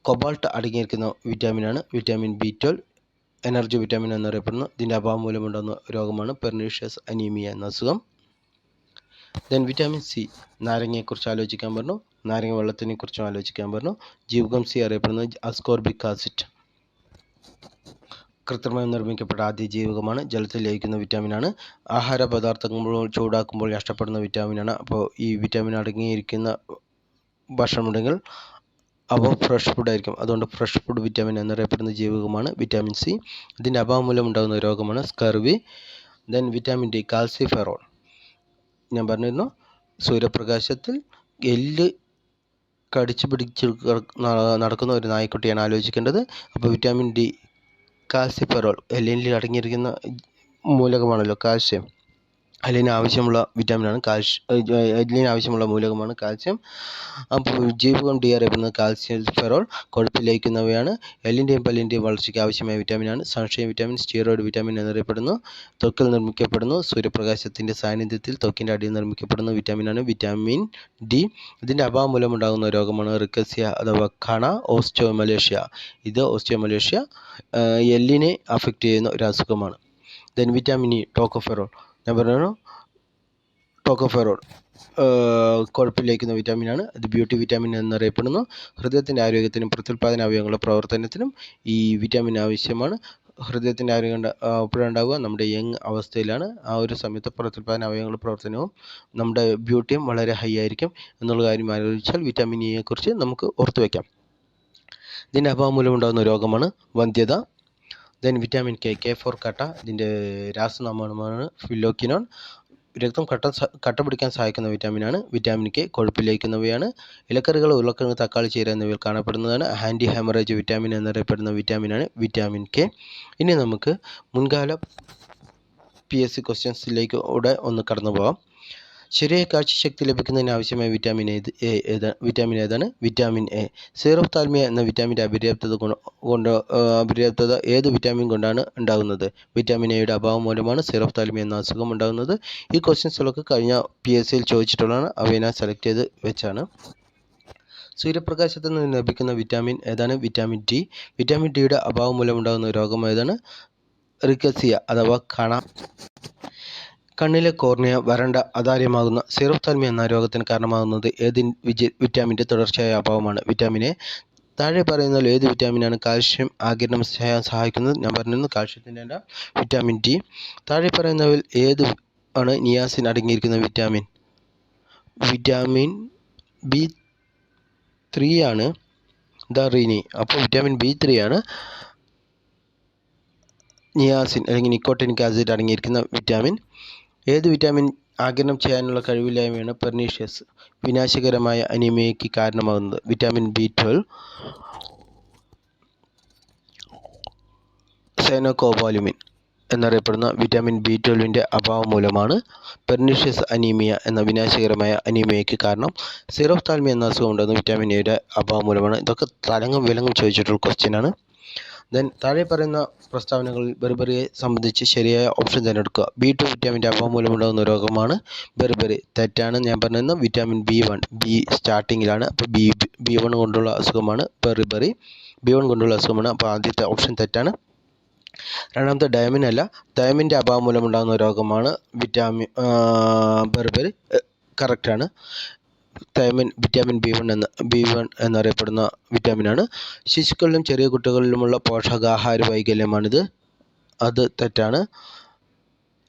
Cobalt അടങ്ങിയിരിക്കുന്ന വിറ്റാമിനാണ് വിറ്റാമിൻ B12. എനർജി വിറ്റാമിൻ എന്നറിയപ്പെടുന്നു. ഇതിൻ്റെ അഭാവം മൂലമുണ്ടാകുന്ന രോഗമാണ് പെർനീഷ്യസ് അനീമിയ എന്ന അസുഖം. ദെൻ വിറ്റാമിൻ C നാരങ്ങയെക്കുറിച്ച് ആലോചിക്കാൻ പറഞ്ഞു. നാരങ്ങ വെള്ളത്തിനെ കുറിച്ചും ആലോചിക്കാൻ പറഞ്ഞു. ജീവകം C അറിയപ്പെടുന്നത് അസ്കോർബിക് ആസിഡ്. കൃത്രിമമായി നിർമ്മിക്കപ്പെട്ട ആദ്യ ജീവകമാണ്. ജലത്തിൽ ലയിക്കുന്ന വിറ്റാമിനാണ്. ആഹാര പദാർത്ഥങ്ങൾ ചൂടാക്കുമ്പോൾ നഷ്ടപ്പെടുന്ന വിറ്റാമിനാണ്. അപ്പോൾ ഈ വിറ്റാമിൻ അടങ്ങിയിരിക്കുന്ന ഭക്ഷണമുണ്ടെങ്കിൽ അവ ഫ്രഷ് ഫുഡായിരിക്കും. അതുകൊണ്ട് ഫ്രഷ് ഫുഡ് വിറ്റാമിൻ എന്നറിയപ്പെടുന്ന ജീവകമാണ് വിറ്റാമിൻ C. ഇതിൻ്റെ അഭാവം മൂലം ഉണ്ടാകുന്ന രോഗമാണ് scurvy. Then vitamin D calciferol. ഞാൻ പറഞ്ഞിരുന്നു സൂര്യപ്രകാശത്തിൽ എല്ല് കടിച്ചു പിടിച്ച് നടക്കുന്ന ഒരു നായ്ക്കുട്ടിയാണ് ആലോചിക്കേണ്ടത്. അപ്പോൾ വിറ്റാമിൻ D കാൽസിഫെറോൾ എല്ലിൽ അടങ്ങിയിരിക്കുന്ന മൂലകമാണല്ലോ കാൽസ്യം. എല്ലിന് ആവശ്യമുള്ള വിറ്റാമിനാണ് എല്ലിന് ആവശ്യമുള്ള മൂലകമാണ് കാൽസ്യം. അപ്പോൾ ജീവകം D അറിയപ്പെടുന്നത് കാൽസ്യഫെറോൾ. കൊഴുപ്പിൽ ലയിക്കുന്നവയാണ്. എല്ലിൻ്റെയും പല്ലിൻ്റെയും വളർച്ചയ്ക്ക് ആവശ്യമായ വിറ്റാമിനാണ്. സൺഷൈൻ വിറ്റാമിൻ, സ്റ്റീറോയിഡ് വിറ്റാമിൻ എന്നറിയപ്പെടുന്നു. ത്വക്കിൽ നിർമ്മിക്കപ്പെടുന്നു. സൂര്യപ്രകാശത്തിൻ്റെ സാന്നിധ്യത്തിൽ ത്വക്കിൻ്റെ അടിയിൽ നിർമ്മിക്കപ്പെടുന്ന വിറ്റാമിനാണ് വിറ്റാമിൻ D. ഇതിൻ്റെ അഭാവം മൂലമുണ്ടാകുന്ന രോഗമാണ് റിക്കസിയ അഥവാ കണ ഓസ്റ്റിയോമലേഷ്യ. ഇത് ഓസ്റ്റിയോമലേഷ്യ എല്ലിനെ അഫക്റ്റ് ചെയ്യുന്ന ഒരു അസുഖമാണ്. Then vitamin E tocopherol. ഞാൻ പറഞ്ഞു ടോക്കോഫെറോൾ കൊഴുപ്പിൽ ലയിക്കുന്ന വിറ്റാമിനാണ്. ഇത് ബ്യൂട്ടി വിറ്റാമിൻ എന്നറിയപ്പെടുന്നു. ഹൃദയത്തിൻ്റെ ആരോഗ്യത്തിനും പ്രത്യുൽപാദന അവയവങ്ങളുടെ പ്രവർത്തനത്തിനും ഈ വിറ്റാമിൻ ആവശ്യമാണ്. ഹൃദയത്തിൻ്റെ ആരോഗ്യം എപ്പോഴുണ്ടാവുക നമ്മുടെ യങ് അവസ്ഥയിലാണ്. ആ ഒരു സമയത്ത് പ്രത്യുൽപാദന അവയവങ്ങളുടെ പ്രവർത്തനവും നമ്മുടെ ബ്യൂട്ടിയും വളരെ ഹൈ ആയിരിക്കും എന്നുള്ള കാര്യം ആലോചിച്ചാൽ വിറ്റാമിൻ E യെക്കുറിച്ച് നമുക്ക് ഓർത്തു വയ്ക്കാം. ഇതിൻ്റെ അഭാവം മൂലമുണ്ടാകുന്ന രോഗമാണ് വന്ധ്യത. ദെൻ വിറ്റാമിൻ K ഫോർ കട്ട. ഇതിൻ്റെ രാസനാമമാണ് ഫിലോക്കിനോൺ. രക്തം കട്ട പിടിക്കാൻ സഹായിക്കുന്ന വിറ്റാമിനാണ് വിറ്റാമിൻ K. കൊഴുപ്പിൽ ലയിക്കുന്നവയാണ്. ഇലക്കറികൾ, ഉരുളക്കിഴങ്ങ്, തക്കാളി, ചീര എന്നിവയിൽ കാണപ്പെടുന്നതാണ്. ആൻറ്റി ഹെമറേജ് വിറ്റാമിൻ എന്നറിയപ്പെടുന്ന വിറ്റാമിനാണ് വിറ്റാമിൻ K. ഇനി നമുക്ക് മുൻകാല PSC ക്വസ്റ്റ്യൻസിലേക്ക് ഒന്ന് കടന്നു പോകാം. ശരിയായ കാഴ്ചശക്തി ലഭിക്കുന്നതിന് ആവശ്യമായ വിറ്റാമിൻ ഏതാണ്? Vitamin A. സീറോഫ്താൽമിയ എന്ന വിറ്റാമിൻ്റെ അപര്യാപ്തത ഏത് വിറ്റാമിൻ കൊണ്ടാണ് ഉണ്ടാകുന്നത്? വിറ്റാമിൻ എയുടെ അഭാവം മൂലമാണ് സീറോഫ്താൽമിയ എന്ന അസുഖം ഉണ്ടാകുന്നത്. ഈ ക്വസ്റ്റ്യൻസുകളൊക്കെ കഴിഞ്ഞ PSCയിൽ ചോദിച്ചിട്ടുള്ളതാണ്. അവയെ ഞാൻ സെലക്ട് ചെയ്ത് വെച്ചാണ്. സൂര്യപ്രകാശത്തിൽ നിന്ന് ലഭിക്കുന്ന വിറ്റാമിൻ ഏതാണ്? Vitamin D. വിറ്റാമിൻ ഡിയുടെ അഭാവം മൂലമുണ്ടാകുന്ന രോഗം ഏതാണ്? റിക്കസിയ അഥവാ കണ്ണിലെ കോർണിയ വരണ്ട അതാര്യമാകുന്ന സീറോഫ്താൽമിയ എന്ന രോഗത്തിന് കാരണമാകുന്നത് ഏത് വിറ്റാമിൻ്റെ തുടർച്ചയായ അഭാവമാണ്? Vitamin A. താഴെ പറയുന്നതിൽ ഏത് വിറ്റാമിനാണ് കാൽഷ്യം ആഗിരണം ചെയ്യാൻ സഹായിക്കുന്നത്? ഞാൻ പറഞ്ഞിരുന്നു കാൽഷ്യത്തിൻ്റെ അല്ല, വിറ്റാമിൻ ഡി. താഴെ പറയുന്നതിൽ ഏത് ആണ് നിയാസിൻ അടങ്ങിയിരിക്കുന്ന വിറ്റാമിൻ? വിറ്റാമിൻ B3 ആണ് ദറിനി. അപ്പോൾ വിറ്റാമിൻ B3 ആണ് നിയാസിൻ അല്ലെങ്കിൽ നിക്കോട്ടിനിക് ആസിഡ് അടങ്ങിയിരിക്കുന്ന വിറ്റാമിൻ. ഏത് വിറ്റാമിൻ ആഗിരണം ചെയ്യാനുള്ള കഴിവില്ലായ്മയാണ് പെർനീഷ്യസ് വിനാശകരമായ അനീമിയയ്ക്ക് കാരണമാകുന്നത്? Vitamin B12. സൈനോകോബാലുമിൻ എന്നറിയപ്പെടുന്ന വിറ്റാമിൻ B12ൻ്റെ അഭാവം മൂലമാണ് പെർനീഷ്യസ് അനീമിയ എന്ന വിനാശകരമായ അനീമിയയ്ക്ക് കാരണം. സീറോഫ്താൽമിയ എന്ന അസുഖം ഉണ്ടാകുന്ന വിറ്റാമിൻ എയുടെ അഭാവം മൂലമാണ്. ഇതൊക്കെ തലങ്ങും വിലങ്ങും ചോദിച്ചിട്ടുള്ള ക്വസ്റ്റ്യനാണ്. ദെൻ താഴെ പറയുന്ന പ്രസ്താവനകളിൽ ബെർബറിയെ സംബന്ധിച്ച് ശരിയായ ഓപ്ഷൻ തിരഞ്ഞെടുക്കുക. B2 വിറ്റാമിൻ്റെ അഭാവം മൂലമുണ്ടാകുന്ന രോഗമാണ് ബെർബറി. തെറ്റാണ്. ഞാൻ പറഞ്ഞിരുന്ന വിറ്റാമിൻ B1 സ്റ്റാർട്ടിങ്ങിലാണ്. അപ്പോൾ B1 കൊണ്ടുള്ള അസുഖമാണ് ബെർബറി. B1 കൊണ്ടുള്ള അസുഖമാണ്. അപ്പോൾ ആദ്യത്തെ ഓപ്ഷൻ തെറ്റാണ്. രണ്ടാമത്തെ ഡയമൻ അല്ല, ഡയമൻ്റെ അഭാവം മൂലമുണ്ടാകുന്ന രോഗമാണ് ബെർബറി. കറക്റ്റാണ്. വിറ്റാമിൻ B1 എന്നറിയപ്പെടുന്ന വിറ്റാമിനാണ്. ശിശുക്കളിലും ചെറിയ കുട്ടികളിലുമുള്ള പോഷകാഹാര വൈകല്യമാണിത്. അത് തെറ്റാണ്.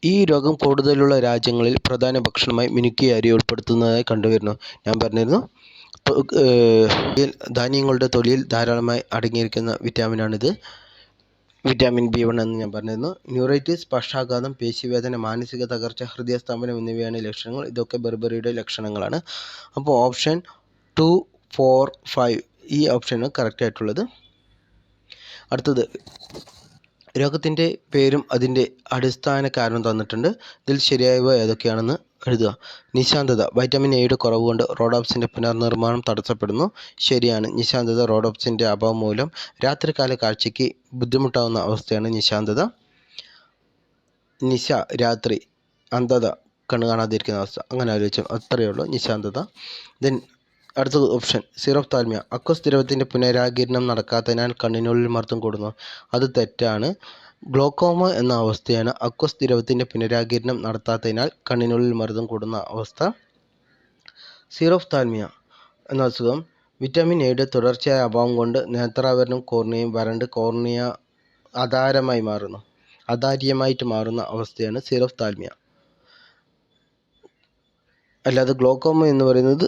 ഈ രോഗം കൂടുതലുള്ള രാജ്യങ്ങളിൽ പ്രധാന ഭക്ഷണമായി മിനുക്കിയ അരി ഉൾപ്പെടുത്തുന്നതായി കണ്ടുവരുന്നു. ഞാൻ പറഞ്ഞിരുന്നു ധാന്യങ്ങളുടെ തൊലിയിൽ ധാരാളമായി അടങ്ങിയിരിക്കുന്ന വിറ്റാമിനാണിത്. വിറ്റാമിൻ B1 എന്ന് ഞാൻ പറഞ്ഞിരുന്നു. ന്യൂറൈറ്റിസ്, പക്ഷാഘാതം, പേശിവേദന, മാനസിക തകർച്ച, ഹൃദയസ്തംഭനം എന്നിവയാണ് ലക്ഷണങ്ങൾ. ഇതൊക്കെ ബെർബറിയുടെ ലക്ഷണങ്ങളാണ്. അപ്പോൾ ഓപ്ഷൻ 2, 4, 5 ഈ ഓപ്ഷനാണ് കറക്റ്റായിട്ടുള്ളത്. അടുത്തത് രോഗത്തിൻ്റെ പേരും അതിൻ്റെ അടിസ്ഥാന കാരണം തന്നിട്ടുണ്ട്. ഇതിൽ ശരിയായവ ഏതൊക്കെയാണെന്ന് എഴുതുക. നിശാന്തത. വൈറ്റമിൻ എയുടെ കുറവ് കൊണ്ട് റോഡോപ്സിൻ്റെ പുനർനിർമ്മാണം തടസ്സപ്പെടുന്നു. ശരിയാണ്. നിശാന്തത റോഡോപ്സിൻ്റെ അഭാവം മൂലം രാത്രികാല കാഴ്ചയ്ക്ക് ബുദ്ധിമുട്ടാവുന്ന അവസ്ഥയാണ് നിശാന്തത. രാത്രി, അന്ധത, കണ്ണ് കാണാതിരിക്കുന്ന അവസ്ഥ, അങ്ങനെ ആലോചിച്ചു. അത്രയേ ഉള്ളൂ നിശാന്തത. ദെൻ അടുത്ത ഓപ്ഷൻ സീറോഫ്താൽമിയ. അക്വസ് ദ്രവത്തിൻ്റെ പുനരാഗിരണം നടക്കാത്തതിനാൽ കണ്ണിനുള്ളിൽ മർദ്ദം കൂടുന്നു. അത് തെറ്റാണ്. ഗ്ലോക്കോമ എന്ന അവസ്ഥയാണ് അക്വസ് ദ്രവത്തിൻ്റെ പുനരാഗിരണം നടത്താത്തതിനാൽ കണ്ണിനുള്ളിൽ മർദ്ദം കൂടുന്ന അവസ്ഥ. സീറോഫ്താൽമിയ എന്ന അസുഖം വിറ്റാമിൻ എയുടെ തുടർച്ചയായ അഭാവം കൊണ്ട് നേത്രാവരണം കോർണിയയും വരണ്ട് കോർണിയ അതാര്യമായിട്ട് മാറുന്ന അവസ്ഥയാണ് സീറോഫ്താൽമിയ. അല്ലാതെ ഗ്ലോക്കോമ എന്ന് പറയുന്നത്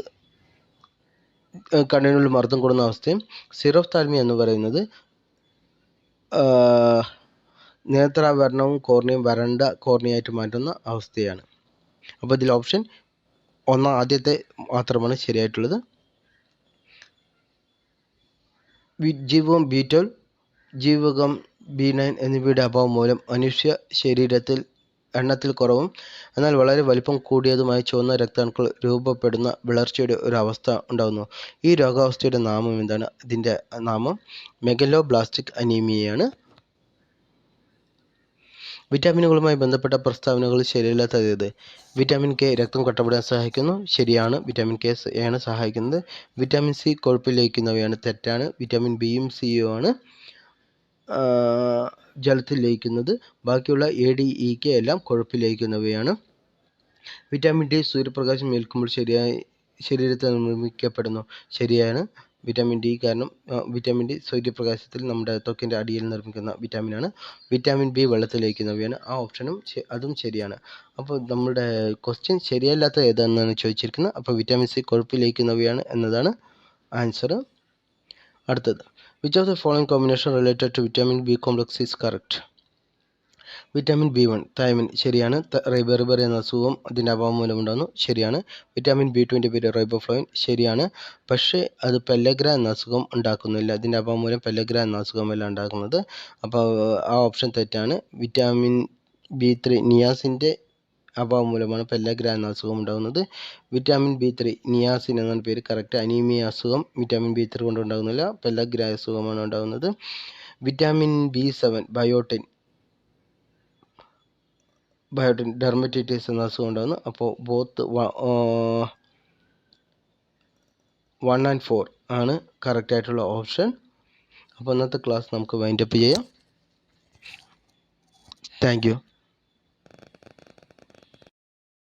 കണ്ണിനുള്ളിൽ മർദ്ദം കൂടുന്ന അവസ്ഥയും സീറോഫ്താൽമിയ എന്ന് പറയുന്നത് നേത്രാവരണവും കോർണിയയും വരണ്ട കോർണിയായിട്ട് മാറ്റുന്ന അവസ്ഥയാണ്. അപ്പോൾ ഇതിൽ ഓപ്ഷൻ ആദ്യത്തെ മാത്രമാണ് ശരിയായിട്ടുള്ളത്. ജീവകം B12, ജീവകം B9 എന്നിവയുടെ അഭാവം മൂലം മനുഷ്യ ശരീരത്തിൽ എണ്ണത്തിൽ കുറവും എന്നാൽ വളരെ വലിപ്പം കൂടിയതുമായ ചുവന്ന രക്താണുക്കൾ രൂപപ്പെടുന്ന വിളർച്ചയുടെ ഒരു അവസ്ഥ ഉണ്ടാകുന്നു. ഈ രോഗാവസ്ഥയുടെ നാമം എന്താണ്? ഇതിൻ്റെ നാമം മെഗലോബ്ലാസ്റ്റിക് അനീമിയയാണ്. വിറ്റാമിനുകളുമായി ബന്ധപ്പെട്ട പ്രസ്താവനകൾ ശരിയല്ലാത്തത് ഏത്? വിറ്റാമിൻ കെ രക്തം കട്ടപ്പെടാൻ സഹായിക്കുന്നു. ശരിയാണ്. വിറ്റാമിൻ കെ ആണ് സഹായിക്കുന്നത്. വിറ്റാമിൻ സി കൊഴുപ്പിൽ ലയിക്കുന്നവയാണ്. തെറ്റാണ്. വിറ്റാമിൻ ബിയും സിയും ആണ് ജലത്തിൽ ലയിക്കുന്നത്. ബാക്കിയുള്ള എ, ഡി, ഇ, കെ എല്ലാം കൊഴുപ്പിൽ ലയിക്കുന്നവയാണ്. വിറ്റാമിൻ ഡി സൂര്യപ്രകാശം ഏൽക്കുമ്പോൾ ശരീരത്തിൽ നിർമ്മിക്കപ്പെടുന്നു. ശരിയാണ്. വിറ്റാമിൻ ഡി കാരണം വിറ്റാമിൻ ഡി സൂര്യപ്രകാശത്തിൽ നമ്മുടെ ത്വക്കിൻ്റെ അടിയിൽ നിർമ്മിക്കുന്ന വിറ്റാമിനാണ്. വിറ്റാമിൻ ബി വെള്ളത്തിൽ ലയിക്കുന്നവയാണ്. ആ ഓപ്ഷനും അതും ശരിയാണ്. അപ്പോൾ നമ്മുടെ ക്വസ്റ്റ്യൻ ശരിയല്ലാത്ത ഏതാണെന്നാണ് ചോദിച്ചിരിക്കുന്നത്. അപ്പോൾ വിറ്റാമിൻ സി കൊഴുപ്പിൽ ലയിക്കുന്നവയാണ് എന്നതാണ് ആൻസർ. അടുത്തത് which of the following combination related to vitamin B complex is correct? Vitamin B1 thiamine. ശരിയാണ്. ബെർബറി എന്ന അസുഖം അതിൻ്റെ അഭാവം മൂലമുണ്ടാകുന്നു. ശരിയാണ്. വിറ്റാമിൻ B2ൻ്റെ പേര് റൈബോഫ്ലോവിൻ. ശരിയാണ്. പക്ഷേ അത് പെല്ലഗ്ര എന്ന അസുഖം ഉണ്ടാക്കുന്നില്ല. അതിൻ്റെ അഭാവം മൂലം പെല്ലഗ്ര എന്ന അസുഖമല്ല ഉണ്ടാക്കുന്നത്. അപ്പോൾ ആ ഓപ്ഷൻ തെറ്റാണ്. വിറ്റാമിൻ B3 നിയാസിൻ്റെ അഭാവം മൂലമാണ് പെല്ലഗ്ര എന്ന അസുഖം ഉണ്ടാകുന്നത്. വിറ്റാമിൻ B3 നിയാസിൻ എന്നാണ് പേര്. കറക്റ്റ്. അനീമിയ അസുഖം വിറ്റാമിൻ B3 കൊണ്ട് ഉണ്ടാകുന്നില്ല, പെല്ലഗ്ര അസുഖമാണ് ഉണ്ടാകുന്നത്. വിറ്റാമിൻ B7 ബയോട്ടിൻ ഡെർമറ്റൈറ്റിസ് എന്ന അസുഖം ഉണ്ടാകുന്നു. അപ്പോൾ 1 and 4 ആണ് കറക്റ്റായിട്ടുള്ള ഓപ്ഷൻ. അപ്പോൾ ഇന്നത്തെ ക്ലാസ് നമുക്ക് വൈൻഡപ്പ് ചെയ്യാം. Thank you.